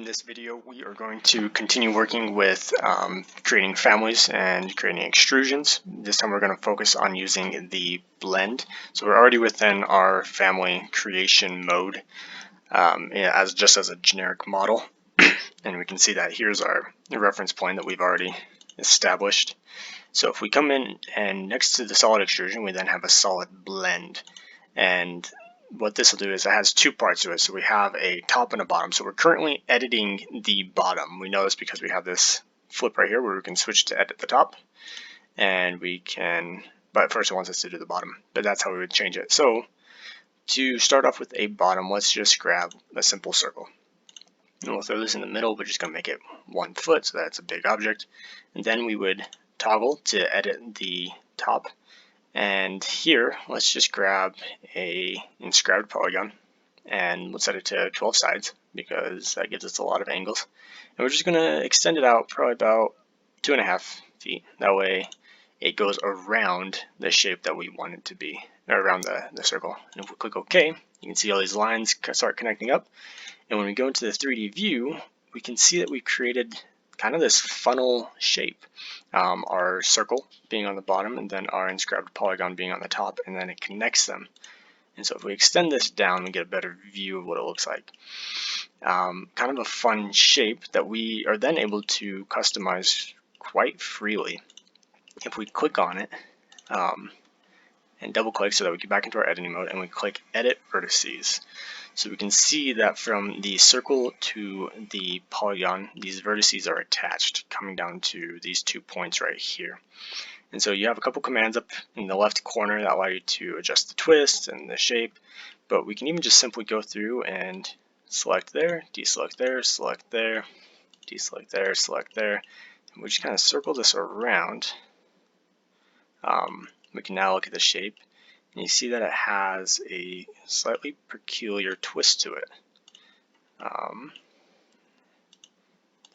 In this video, we are going to continue working with creating families and creating extrusions. This time we're going to focus on using the blend. So we're already within our family creation mode just as a generic model. And we can see that here's our reference point that we've already established. So if we come in and next to the solid extrusion, we then have a solid blend. And what this will do is it has two parts to it. So we have a top and a bottom. So we're currently editing the bottom. We know this because we have this flip right here where we can switch to edit the top. And we can, but first it wants us to do the bottom. But that's how we would change it. So to start off with a bottom, let's just grab a simple circle. And we'll throw this in the middle. We're just going to make it 1 foot, so that's a big object. And then we would toggle to edit the top. And here, let's just grab a inscribed polygon and let's set it to 12 sides because that gives us a lot of angles. And we're just going to extend it out probably about 2.5 feet. That way it goes around the shape that we want it to be, or around the circle. And if we click OK, you can see all these lines start connecting up. And when we go into the 3D view, we can see that we've created kind of this funnel shape. Our circle being on the bottom and then our inscribed polygon being on the top, and then it connects them. And so if we extend this down, we get a better view of what it looks like. Kind of a fun shape that we are then able to customize quite freely. If we click on it and double click so that we get back into our editing mode and we click edit vertices. So we can see that from the circle to the polygon, these vertices are attached, coming down to these 2 points right here. And so you have a couple commands up in the left corner that allow you to adjust the twist and the shape, but we can even just simply go through and select there, deselect there, select there, deselect there, select there, and we just kind of circle this around. We can now look at the shape. And you see that it has a slightly peculiar twist to it.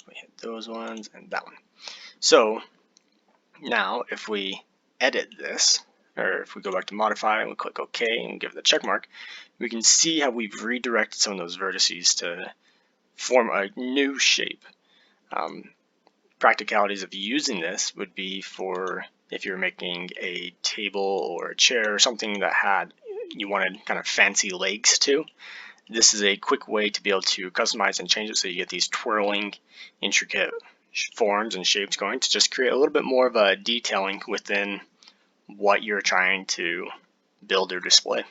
We hit those ones and that one. So now if we edit this, or if we go back to modify and we click OK and give it the check mark, we can see how we've redirected some of those vertices to form a new shape. Practicalities of using this would be for if you're making a table or a chair or something that you wanted kind of fancy legs to. This is a quick way to be able to customize and change it so you get these twirling, intricate forms and shapes going to just create a little bit more of a detailing within what you're trying to build or display.